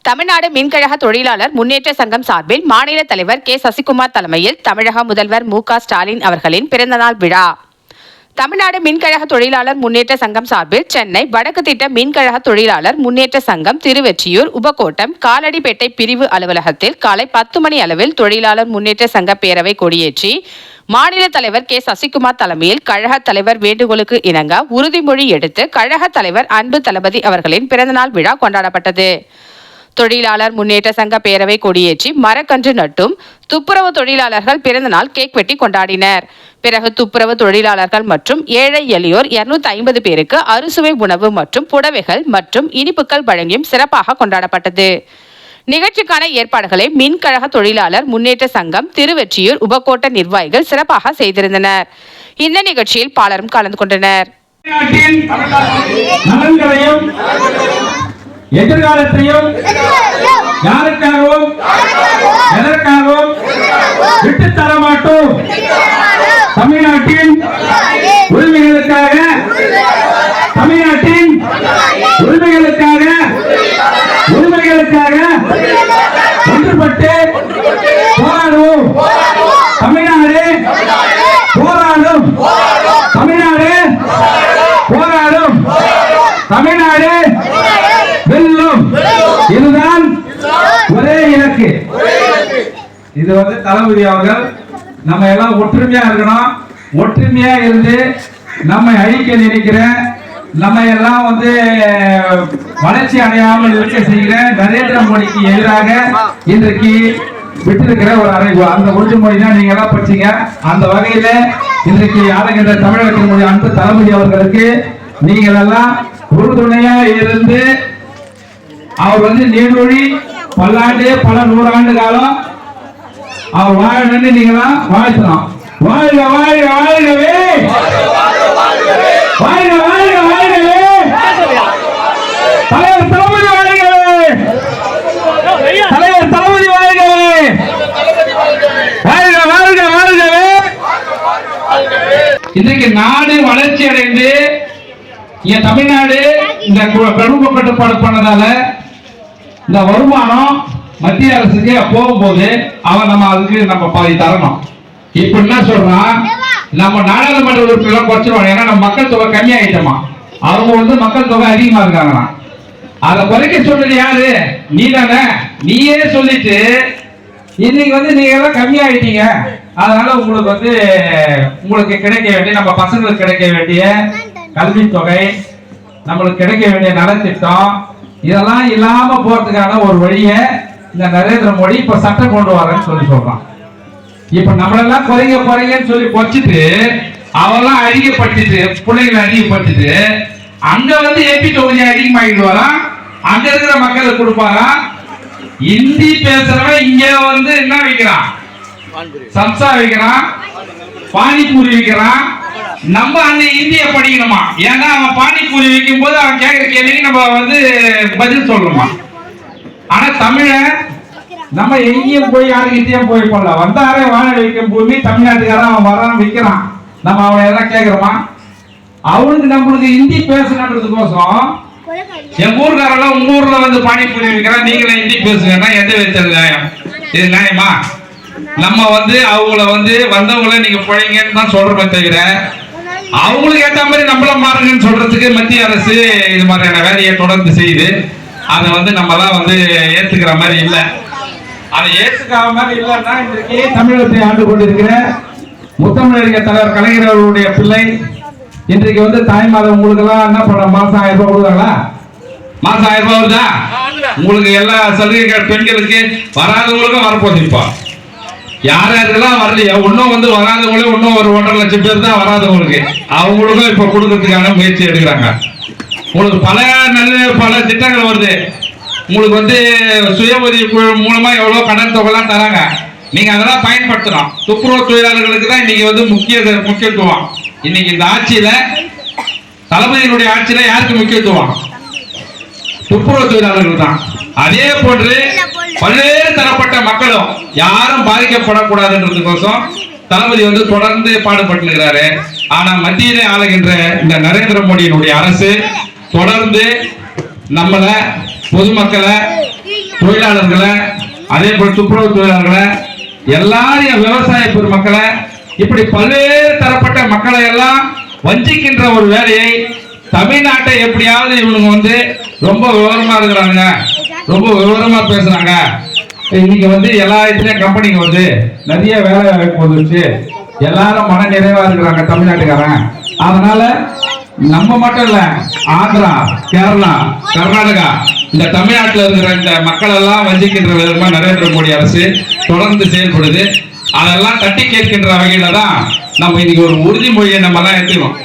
தமிழ்நாடு மின்கழக தொழிலாளர் முன்னேற்ற சங்கம் சார்பில் மாநில தலைவர் கே சசிகுமார் தலைமையில் தமிழக முதல்வர் மு.க.ஸ்டாலின் அவர்களின் பிறந்தநாள் விழா. தமிழ்நாடு மின்கழக தொழிலாளர் முன்னேற்ற சங்கம் சார்பில் சென்னை வடக்கு திட்ட மின்கழக தொழிலாளர் முன்னேற்ற சங்கம் திருவெற்றியூர் உபகோட்டம் காலடிப்பேட்டை பிரிவு அலுவலகத்தில் காலை 10 மணி அளவில் தொழிலாளர் முன்னேற்ற சங்க பேரவை கொடியேற்றி மாநில தலைவர் கே சசிகுமார் தலைமையில் கழக தலைவர் வேண்டுகோளுக்கு இணங்க உறுதிமொழி எடுத்து கழக தலைவர் அன்பு தளபதி அவர்களின் பிறந்தநாள் விழா கொண்டாடப்பட்டது. தொழிலாளர் முன்னேற்ற சங்க பேரவை கொடியேற்றி மரக்கன்று நட்டும் துப்புரவு தொழிலாளர்கள் பிறந்தநாள் கேக் வெட்டி கொண்டாடினர். பிறகு துப்புரவு தொழிலாளர்கள் மற்றும் ஏழை எளியோர் 250 பேருக்கு அறுசுவை உணவு மற்றும் புடவைகள் மற்றும் இனிப்புகள் வழங்கியும் சிறப்பாக கொண்டாடப்பட்டது. நிகழ்ச்சிக்கான ஏற்பாடுகளை மின்கழக தொழிலாளர் முன்னேற்ற சங்கம் திருவெற்றியூர் உபகோட்ட நிர்வாகிகள் சிறப்பாக செய்திருந்தனர். இந்த நிகழ்ச்சியில் பலரும் கலந்து கொண்டனர். எதிர்காலத்தையும் யாருக்காகவும் எதற்காகவும் விட்டு தர மாட்டோம். தமிழ்நாட்டின் உரிமைகளுக்காக ஒன்றுபட்டு போராடுவோம். தமிழ்நாடு போராடும். தமிழ்நாடு வெல்லும். இதுதான் ஒரே இலக்கு. இது தளபதி அவர்கள் நம்ம எல்லாம் ஒற்றுமையா இருக்கணும். ஒற்றுமையா இருந்து நம்ம அழிக்க நினைக்கிற நம்ம எல்லாம் வளர்ச்சி அடையாமல் இருக்க செய்கிற நரேந்திர மோடிக்கு எதிராக இன்றைக்கு விட்டிருக்கிற ஒரு அறைகோள். அந்த உறுதிமொழி தான் நீங்க எல்லாம் படிச்சீங்க. அந்த வகையில இன்றைக்கு ஆளுகின்ற தமிழகத்தினுடைய அன்பு தளபதி அவர்களுக்கு நீங்கள் எல்லாம் உறுதுணையா இருந்து அவர் நீடொழி பல்லாண்டு பல நூறாண்டு காலம் அவர் வாழணும்னு நீங்களா வாழ்த்தலாம். வாழ்க வாழ்க வாழ்கவே, வாழ்க வாழ்க வாழ்கவே, தலைவர் தளபதி வாழ்கவே, தலைவர் தளபதி வாழ்கவே, வாழ்க வாழ்க வாழ்கவே. இன்றைக்கு நாடு வளர்ச்சி அடைந்து தமிழ்நாடு இந்த பிரமுக கட்டுப்பாடு பண்ணதால இந்த வருமானம் மத்திய அரசுக்கு போகும்போது நம்ம பாதி தரணும். இப்ப என்ன சொல்றான், நம்ம நாடாளுமன்ற உறுப்பினர் குறைச்சிருவாங்க. ஏன்னா நம்ம மக்கள் தொகை கம்மியாயிட்டோமா, அவங்க மக்கள் தொகை அதிகமா இருக்காங்க. அதை குறைக்க சொல்றது யாரு? நீ தானே. நீயே சொல்லிட்டு இன்னைக்கு நீங்க எல்லாம் கம்மியாயிட்டீங்க, அதனால உங்களுக்கு கிடைக்க வேண்டிய நம்ம பசங்களுக்கு கிடைக்க வேண்டிய கல்வி தொகை, நம்மளுக்கு கிடைக்க வேண்டிய நலத்திட்டம் இதெல்லாம் இல்லாம போறதுக்கான ஒரு வழிய இந்த நரேந்திர மோடி இப்ப சட்டம் கொண்டு வரேன்னு சொல்றான். இப்ப நம்மளெல்லாம் குறைங்கன்னு சொல்லி குறைச்சிட்டு அவெல்லாம் அதிகப்படுத்திட்டு பிள்ளைங்களை அதிகப்படுத்திட்டு அங்க எம்பி தொகுதி அதிகமாகிடுவாராம். அங்க இருக்கிற மக்களுக்கு கொடுப்பாராம். ஹிந்தி பேசுறவன் இங்க என்ன வைக்கிறான்? சம்சா வைக்கிறான், பானிபூரி வைக்கிறான். நம்ம அந்த இந்திய படிக்கணுமா? ஏன்னா அவன் பானிபூரி வைக்கும் போது அவன் கேட்கிற கேள்விக்கு நம்ம பதில் சொல்லணுமா? ஆனா தமிழ நம்ம எங்கேயும் போய் யாருக்கிட்டையும் போய் போடல. வந்தாரே வாழை வைக்கும் பூமி தமிழ்நாட்டுக்காரன் அவன் வரான் விற்கிறான். நம்ம அவனை எல்லாம் கேட்கிறோமா? அவனுக்கு நம்மளுக்கு ஹிந்தி பேசணுன்றதுக்கோசம் என் ஊர்காரெல்லாம் உங்க ஊர்ல பானிபூரி வைக்கிறான், நீங்களும் ஹிந்தி பேசுங்கன்னா எந்த வச்சது நியாயம்? இது நியாயமா? நம்ம அவங்கள வந்தவங்கள நீங்க பிழைங்கன்னு தான் சொல்றோமே தவிர அவங்களுக்கு ஏற்ற மாதிரி நம்மள மாறுங்கன்னு சொல்றதுக்கு மத்திய அரசு இது மாதிரியான வேலையை தொடர்ந்து செய்யுது. அதை நம்மலாம் ஏத்துக்கிற மாதிரி இல்லை. அதை ஏத்துக்கிற மாதிரி இல்லைன்னா இன்றைக்கு தமிழகத்தை ஆண்டு கொண்டிருக்கிற முத்தமிழறிஞர் தலைவர் கலைஞர் அவர்களுடைய பிள்ளை இன்றைக்கு தாய் மாதம் உங்களுக்கு எல்லாம் என்ன பண்ண மாசம் 1000 ரூபாய் கொடுக்குறாங்களா? மாசம் 1000 ரூபாய் வருதா? உங்களுக்கு எல்லா சலுகைகள் பெண்களுக்கு வராதவங்களுக்கும் வரப்போகுது. இப்போ யாரெல்லாம் வரலையோ இன்னும் வராதவங்களே இன்னும் ஒரு 1.5 லட்சம் பேர் தான் வராதவங்களுக்கு, அவங்களுக்கும் இப்ப கொடுக்கறதுக்கான முயற்சி எடுக்கிறாங்க. உங்களுக்கு பல திட்டங்கள் வருது. உங்களுக்கு சுய உதவி குழு மூலமா எவ்வளவு கடன் தொகைலாம் தராங்க. நீங்க அதெல்லாம் பயன்படுத்தணும். துப்புரவு தொழிலாளர்களுக்கு தான் இன்னைக்கு முக்கியத்துவம். இன்னைக்கு இந்த ஆட்சியில தளபதியினுடைய ஆட்சியில யாருக்கு முக்கியத்துவம்? துப்புரவு தொழிலாளர்கள் தான். அதே போன்று பல்வேறு தரப்பட்ட மக்களும் யாரும் பாதிக்கப்படக்கூடாதுன்றதுக்கோசம் தளபதி தொடர்ந்து பாடுபட்டு இருக்கிறாரு. ஆனா மத்தியிலே ஆளுகின்ற இந்த நரேந்திர மோடியினுடைய அரசு தொடர்ந்து நம்மள பொதுமக்களை தொழிலாளர்களை, அதே போல துப்புரவு தொழிலாளர்களை, எல்லாரையும் விவசாய பெருமக்களை, இப்படி பல்வேறு தரப்பட்ட மக்களை எல்லாம் வஞ்சிக்கின்ற ஒரு வேலையை தமிழ்நாட்டை எப்படியாவது இவங்க ரொம்ப விவரமா இருக்கிறாங்க, ரொம்ப விவரமா பேசுறாங்க. இன்னைக்கு எல்லா இடத்துலயும் கம்பெனிங்க நிறைய வேலை வாய்ப்பு வந்துருச்சு, எல்லாரும் மன நிறைவா இருக்கிறாங்க தமிழ்நாட்டுக்காரன். அதனால நம்ம மட்டும் இல்ல, ஆந்திரா, கேரளா, கர்நாடகா, இந்த தமிழ்நாட்டில் இருக்கிற இந்த மக்கள் எல்லாம் வஞ்சிக்கின்ற விதமா நரேந்திர மோடி அரசு தொடர்ந்து செயல்படுது. அதெல்லாம் தட்டி கேட்கின்ற வகையில தான் நம்ம இன்னைக்கு ஒரு உறுதிமொழியை நம்ம எல்லாம் எடுத்துக்கணும்.